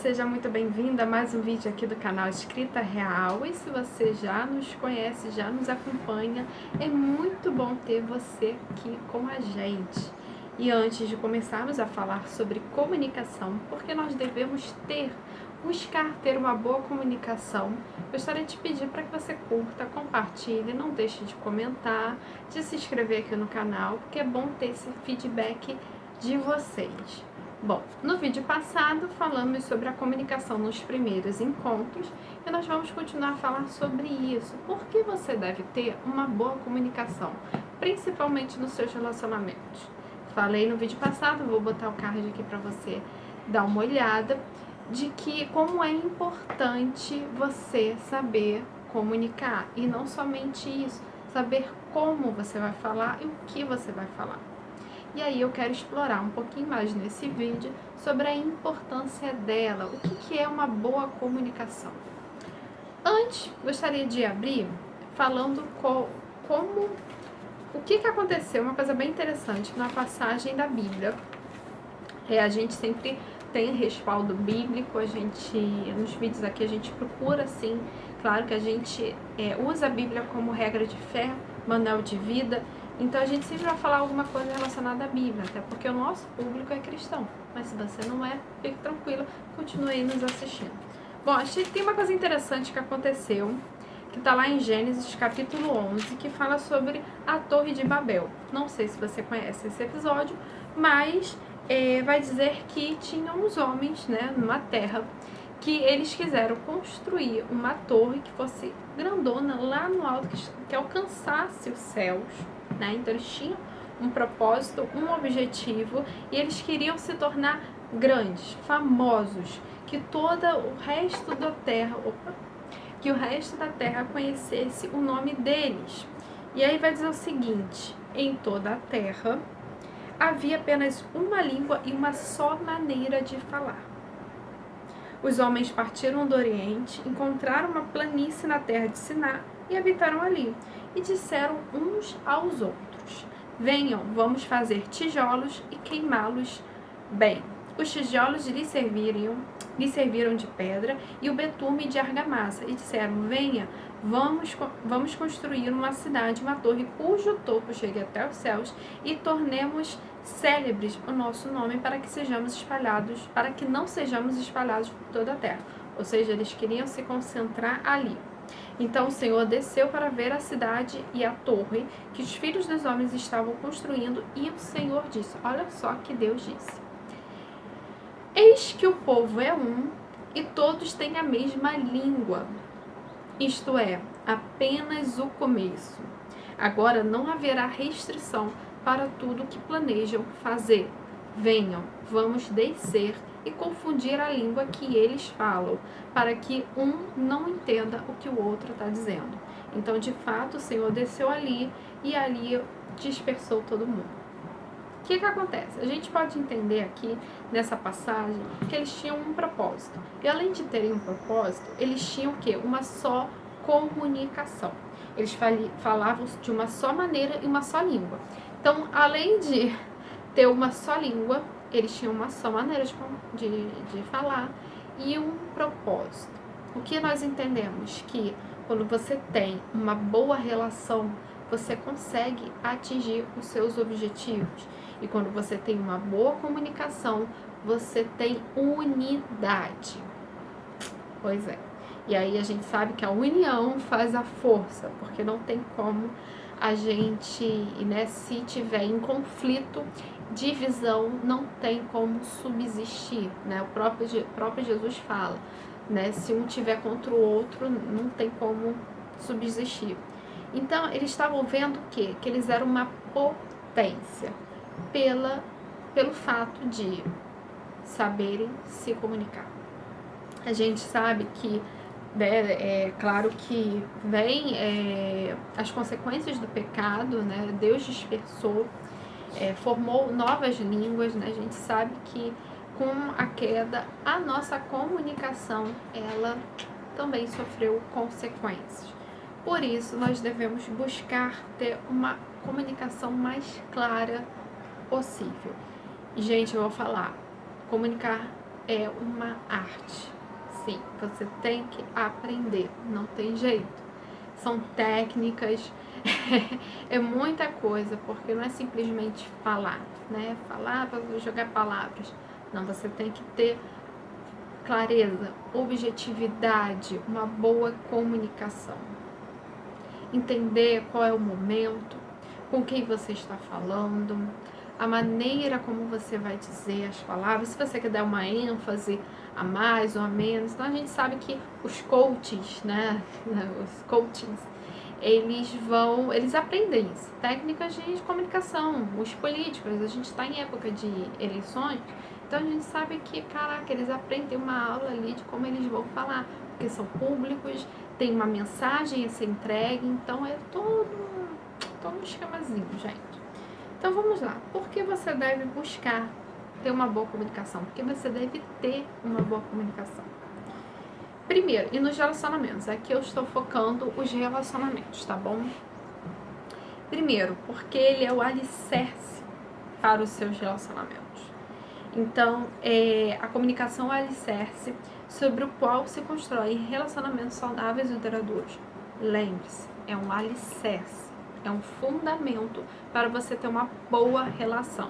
seja muito bem-vinda a mais um vídeo aqui do canal Escrita Real. E se você já nos conhece, já nos acompanha, é muito bom ter você aqui com a gente. E antes de começarmos a falar sobre comunicação, porque nós devemos buscar ter uma boa comunicação, gostaria de pedir para que você curta, compartilhe, não deixe de comentar, de se inscrever aqui no canal, porque é bom ter esse feedback de vocês. Bom, no vídeo passado falamos sobre a comunicação nos primeiros encontros e nós vamos continuar a falar sobre isso. Por que você deve ter uma boa comunicação, principalmente nos seus relacionamentos? Falei no vídeo passado, vou botar o card aqui para você dar uma olhada, de que como é importante você saber comunicar e não somente isso, saber como você vai falar e o que você vai falar. E aí eu quero explorar um pouquinho mais nesse vídeo sobre a importância dela, o que é uma boa comunicação. Antes, gostaria de abrir falando o que aconteceu, uma coisa bem interessante na passagem da Bíblia. A gente sempre tem respaldo bíblico, nos vídeos aqui a gente procura, assim, claro que a gente usa a Bíblia como regra de fé, manual de vida. Então a gente sempre vai falar alguma coisa relacionada à Bíblia, até porque o nosso público é cristão. Mas se você não é, fique tranquilo, continue aí nos assistindo. Bom, achei que tem uma coisa interessante que aconteceu, que está lá em Gênesis capítulo 11, que fala sobre a Torre de Babel. Não sei se você conhece esse episódio, mas vai dizer que tinham uns homens, né, numa terra, que eles quiseram construir uma torre que fosse grandona lá no alto, que alcançasse os céus, né? Então eles tinham um propósito, um objetivo, e eles queriam se tornar grandes, famosos, que todo o resto da terra conhecesse o nome deles. E aí vai dizer o seguinte: em toda a terra havia apenas uma língua e uma só maneira de falar. Os homens partiram do Oriente, encontraram uma planície na terra de Siná e habitaram ali. E disseram uns aos outros: venham, vamos fazer tijolos e queimá-los bem. Os tijolos lhe serviram de pedra e o betume de argamassa. E disseram: venha, vamos construir uma cidade, uma torre cujo topo chegue até os céus, e tornemos célebres o nosso nome para que não sejamos espalhados por toda a terra. Ou seja, eles queriam se concentrar ali. Então o Senhor desceu para ver a cidade e a torre que os filhos dos homens estavam construindo, e o Senhor disse: olha só que Deus disse: eis que o povo é um e todos têm a mesma língua. Isto é, apenas o começo. Agora não haverá restrição para tudo o que planejam fazer. Venham, vamos descer e confundir a língua que eles falam, para que um não entenda o que o outro está dizendo. Então, de fato, o Senhor desceu ali e ali dispersou todo mundo. O que acontece? A gente pode entender aqui, nessa passagem, que eles tinham um propósito. E além de terem um propósito, eles tinham o quê? Uma só comunicação. Eles falavam de uma só maneira e uma só língua. Então, além de ter uma só língua, eles tinham uma só maneira de falar e um propósito. O que nós entendemos? Que quando você tem uma boa relação, você consegue atingir os seus objetivos. E quando você tem uma boa comunicação, você tem unidade. Pois é. E aí a gente sabe que a união faz a força, porque não tem como a gente, né, se tiver em conflito, divisão, não tem como subsistir, né? O próprio Jesus fala, né? Se um tiver contra o outro, não tem como subsistir. Então, eles estavam vendo o quê? Que eles eram uma potência pelo fato de saberem se comunicar. A gente sabe que, é claro que vem as consequências do pecado, né? Deus dispersou, formou novas línguas, né? A gente sabe que com a queda, a nossa comunicação, ela também sofreu consequências. Por isso, nós devemos buscar ter uma comunicação mais clara possível. E, gente, eu vou falar, comunicar é uma arte. Sim, você tem que aprender, não tem jeito. São técnicas, é muita coisa, porque não é simplesmente falar, né? Falar para jogar palavras. Não, você tem que ter clareza, objetividade, uma boa comunicação. Entender qual é o momento, com quem você está falando, a maneira como você vai dizer as palavras, se você quer dar uma ênfase a mais ou a menos. Então a gente sabe que os coaches, né, os coachings, eles aprendem isso, técnicas de comunicação. Os políticos, a gente está em época de eleições, então a gente sabe que, caraca, eles aprendem uma aula ali de como eles vão falar, porque são públicos, tem uma mensagem a ser entregue, então é todo um esquemazinho, gente. Então vamos lá, por que você deve buscar ter uma boa comunicação? Porque você deve ter uma boa comunicação. Primeiro, e nos relacionamentos, aqui eu estou focando os relacionamentos, tá bom? Primeiro, porque ele é o alicerce para os seus relacionamentos. Então, a comunicação é o alicerce sobre o qual se constroem relacionamentos saudáveis e duradouros. Lembre-se, é um alicerce, é um fundamento para você ter uma boa relação.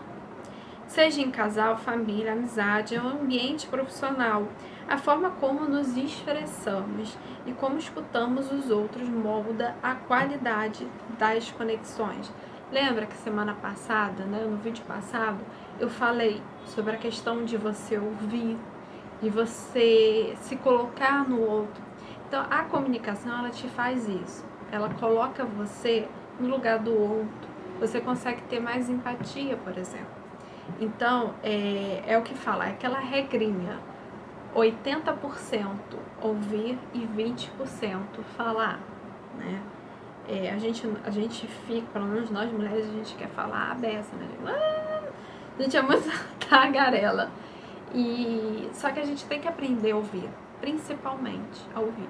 Seja em casal, família, amizade ou ambiente profissional, a forma como nos expressamos e como escutamos os outros molda a qualidade das conexões. Lembra que semana passada, né, no vídeo passado, eu falei sobre a questão de você ouvir, de você se colocar no outro. Então, a comunicação, ela te faz isso. Ela coloca você no lugar do outro. Você consegue ter mais empatia, por exemplo. Então, é o que fala, é aquela regrinha. 80% ouvir e 20% falar, né? A gente fica, pelo menos nós mulheres, a gente quer falar a beça, né? A gente é muito tagarela. Só que a gente tem que aprender a ouvir, principalmente a ouvir.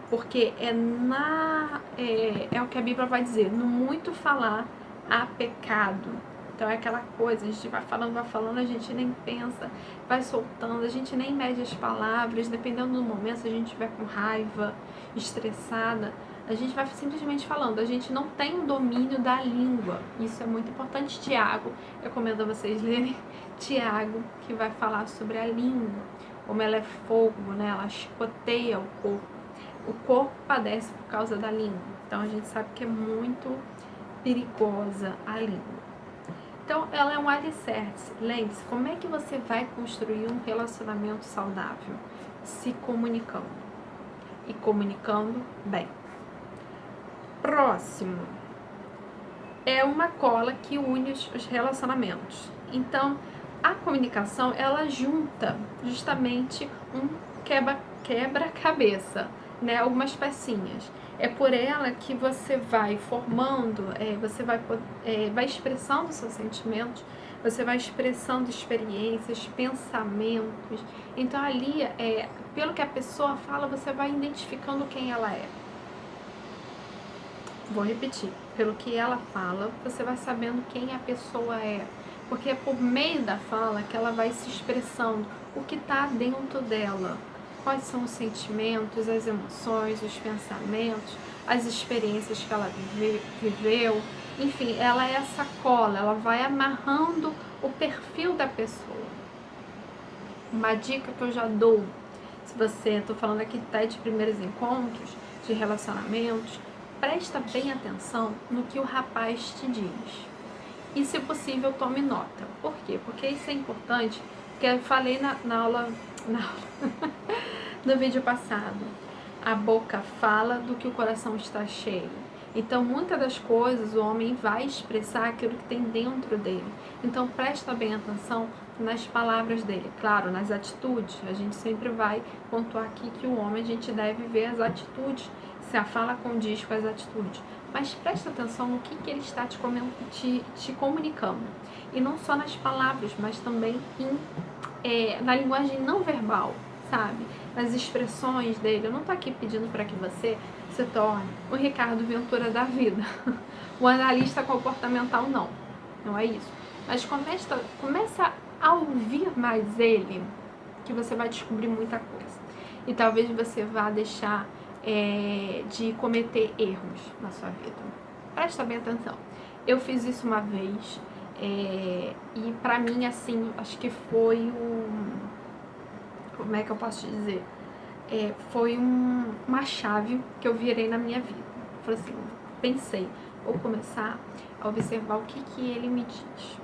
Porque é o que a Bíblia vai dizer, no muito falar há pecado. Então é aquela coisa, a gente vai falando, a gente nem pensa, vai soltando, a gente nem mede as palavras, dependendo do momento, se a gente estiver com raiva, estressada, a gente vai simplesmente falando, a gente não tem o domínio da língua. Isso é muito importante. Tiago, eu recomendo a vocês lerem Tiago, que vai falar sobre a língua, como ela é fogo, né? Ela chicoteia o corpo. O corpo padece por causa da língua. Então a gente sabe que é muito perigosa a língua. Então ela é um alicerce. Lembre-se, como é que você vai construir um relacionamento saudável? Se comunicando. E comunicando bem. Próximo. É uma cola que une os relacionamentos. Então, a comunicação, ela junta justamente um quebra-cabeça, né? Algumas pecinhas. É por ela que você vai formando, você vai expressando seus sentimentos, você vai expressando experiências, pensamentos. Então, ali, pelo que a pessoa fala, você vai identificando quem ela é. Vou repetir, pelo que ela fala, você vai sabendo quem a pessoa é, porque é por meio da fala que ela vai se expressando o que está dentro dela, quais são os sentimentos, as emoções, os pensamentos, as experiências que ela viveu, enfim, ela é essa cola, ela vai amarrando o perfil da pessoa. Uma dica que eu já dou, se você, estou falando aqui até de primeiros encontros, de relacionamentos, presta bem atenção no que o rapaz te diz. E, se possível, tome nota. Por quê? Porque isso é importante, porque eu falei na aula no vídeo passado. A boca fala do que o coração está cheio. Então, muitas das coisas o homem vai expressar aquilo que tem dentro dele. Então, presta bem atenção nas palavras dele. Claro, nas atitudes, a gente sempre vai pontuar aqui que o homem, a gente deve ver as atitudes, se a fala condiz com as atitudes. Mas presta atenção no que ele está te comunicando. E não só nas palavras, mas também na linguagem não verbal, sabe? Nas expressões dele. Eu não estou aqui pedindo para que você se torne o Ricardo Ventura da vida, o analista comportamental, não é isso. Mas começa a ouvir mais ele, que que você vai descobrir muita coisa. E talvez você vá deixar de cometer erros na sua vida. Presta bem atenção. Eu fiz isso uma vez e pra mim, assim, acho que foi como é que eu posso te dizer? Foi uma chave que eu virei na minha vida. Falei assim, pensei, vou começar a observar o que ele me diz.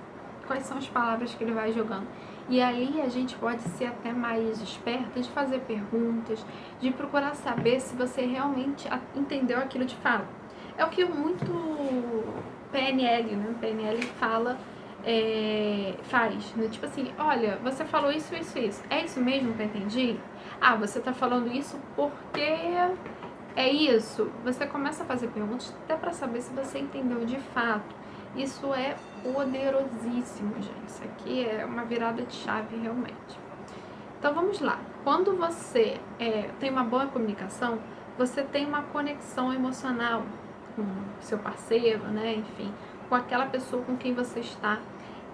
Quais são as palavras que ele vai jogando. E ali a gente pode ser até mais esperta de fazer perguntas, de procurar saber se você realmente entendeu aquilo de fato. É o que muito PNL, né? PNL fala, faz, né? Tipo assim, olha, você falou isso, isso, isso. É isso mesmo que eu entendi? Ah, você tá falando isso porque é isso. Você começa a fazer perguntas até para saber se você entendeu de fato. Isso é poderosíssimo, gente. Isso aqui é uma virada de chave, realmente. Então, vamos lá. Quando você tem uma boa comunicação, você tem uma conexão emocional com seu parceiro, né? Enfim, com aquela pessoa com quem você está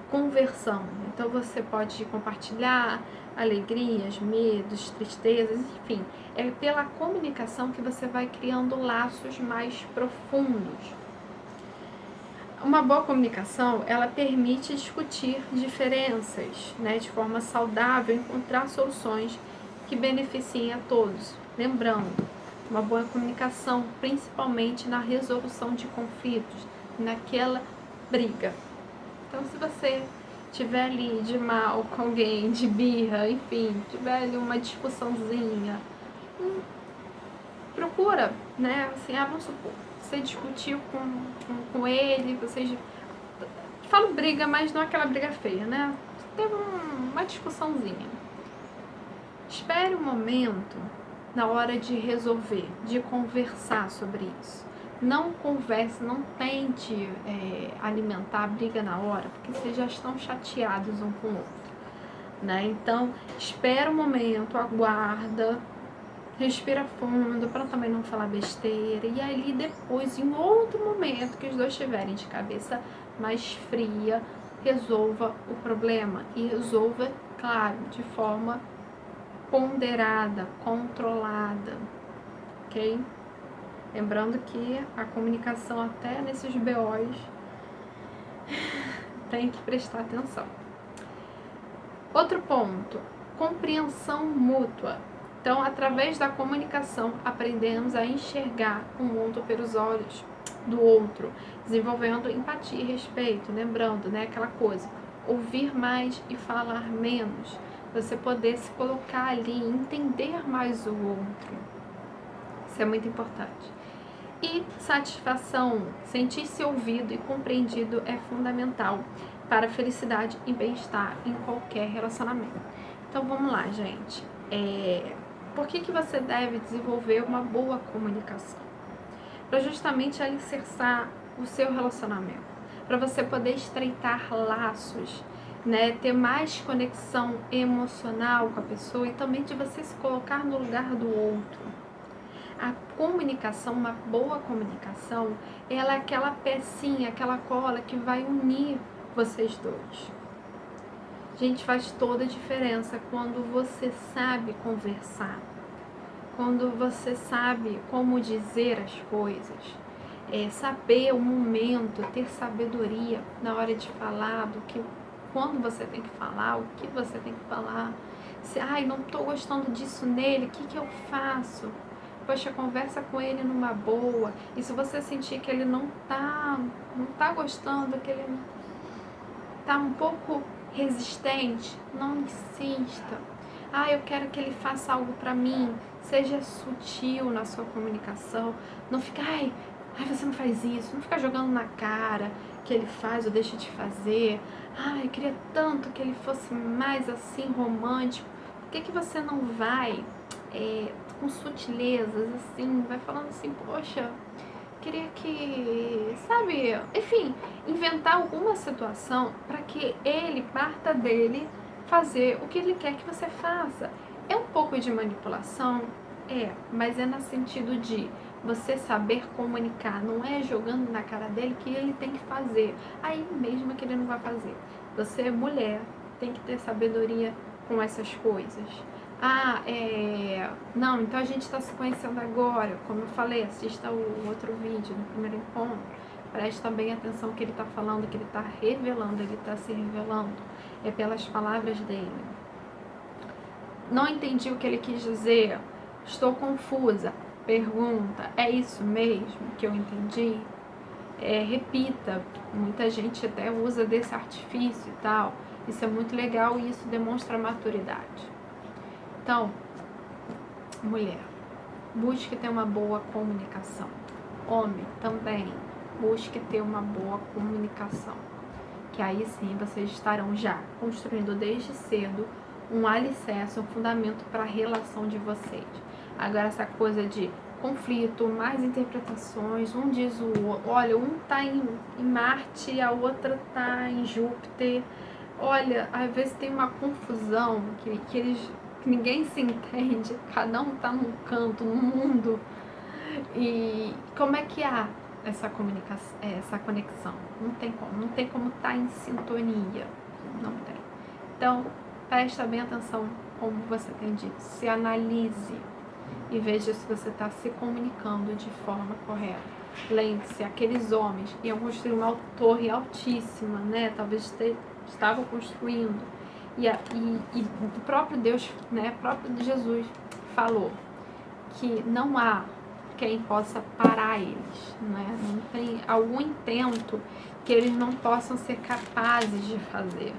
conversando. Então, você pode compartilhar alegrias, medos, tristezas, enfim. É pela comunicação que você vai criando laços mais profundos. Uma boa comunicação, ela permite discutir diferenças, né, de forma saudável, encontrar soluções que beneficiem a todos. Lembrando, uma boa comunicação, principalmente na resolução de conflitos, naquela briga. Então, se você tiver ali de mal com alguém, de birra, enfim, tiver ali uma discussãozinha, procura, né, assim, vamos supor, você discutiu com ele, vocês... Falo briga, mas não aquela briga feia, né? Teve uma discussãozinha. Espere um momento na hora de resolver, de conversar sobre isso. Não converse, não tente alimentar a briga na hora, porque vocês já estão chateados um com o outro, né? Então, espera um momento, aguarda, respira fundo para também não falar besteira. E aí depois, em outro momento que os dois estiverem de cabeça mais fria, resolva o problema. E resolva, claro, de forma ponderada, controlada, ok? Lembrando que a comunicação até nesses BOs tem que prestar atenção. Outro ponto, compreensão mútua. Então, através da comunicação, aprendemos a enxergar o mundo pelos olhos do outro, desenvolvendo empatia e respeito, lembrando, né, aquela coisa, ouvir mais e falar menos, você poder se colocar ali, entender mais o outro, isso é muito importante. E satisfação, sentir-se ouvido e compreendido é fundamental para a felicidade e bem-estar em qualquer relacionamento. Então, vamos lá, gente. Por que você deve desenvolver uma boa comunicação? Para justamente alicerçar o seu relacionamento, para você poder estreitar laços, né, ter mais conexão emocional com a pessoa e também de você se colocar no lugar do outro. A comunicação, uma boa comunicação, ela é aquela pecinha, aquela cola que vai unir vocês dois. Gente, faz toda a diferença quando você sabe conversar, quando você sabe como dizer as coisas, saber o momento, ter sabedoria na hora de falar, quando você tem que falar, o que você tem que falar. Se, não estou gostando disso nele, o que eu faço? Poxa, conversa com ele numa boa. E se você sentir que ele não tá gostando, que ele tá um pouco resistente, não insista. Eu quero que ele faça algo pra mim. Seja sutil na sua comunicação. Não fica, você não faz isso. Não fica jogando na cara que ele faz ou deixa de fazer. Eu queria tanto que ele fosse mais assim, romântico. Por que você não vai com sutilezas, assim, vai falando assim, poxa, queria que, sabe, enfim, inventar alguma situação para que ele parta dele fazer o que ele quer que você faça. É um pouco de manipulação? Mas é no sentido de você saber comunicar, não é jogando na cara dele que ele tem que fazer, aí mesmo que ele não vai fazer. Você, mulher, tem que ter sabedoria com essas coisas. Não, então a gente está se conhecendo agora. Como eu falei, assista o outro vídeo no primeiro encontro. Presta bem atenção no que ele está falando, que ele está revelando, ele está se revelando. É pelas palavras dele. Não entendi o que ele quis dizer. Estou confusa. Pergunta, é isso mesmo que eu entendi? Repita. Muita gente até usa desse artifício e tal. Isso é muito legal e isso demonstra maturidade. Então, mulher, busque ter uma boa comunicação. Homem, também, busque ter uma boa comunicação. Que aí sim vocês estarão já construindo desde cedo um alicerce, um fundamento para a relação de vocês. Agora essa coisa de conflito, mais interpretações, um diz o outro, olha, um tá em Marte, a outra tá em Júpiter. Olha, às vezes tem uma confusão que ninguém se entende, cada um tá num canto, num mundo. E como é que há essa comunicação, essa conexão? Não tem como estar em sintonia, não tem. Então, presta bem atenção como você tem dito, se analise e veja se você está se comunicando de forma correta. Lembre-se, aqueles homens iam construir uma torre altíssima, né? Talvez estavam construindo. E o próprio Deus, né? O próprio Jesus falou que não há quem possa parar eles, né? Não tem algum intento que eles não possam ser capazes de fazer.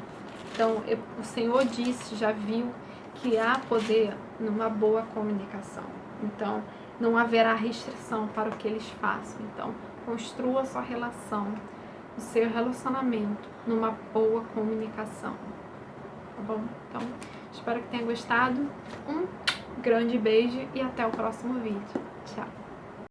Então, o Senhor disse, já viu, que há poder numa boa comunicação. Então, não haverá restrição para o que eles façam. Então, construa a sua relação, o seu relacionamento numa boa comunicação. Tá bom? Então, espero que tenha gostado. Um grande beijo e até o próximo vídeo. Tchau!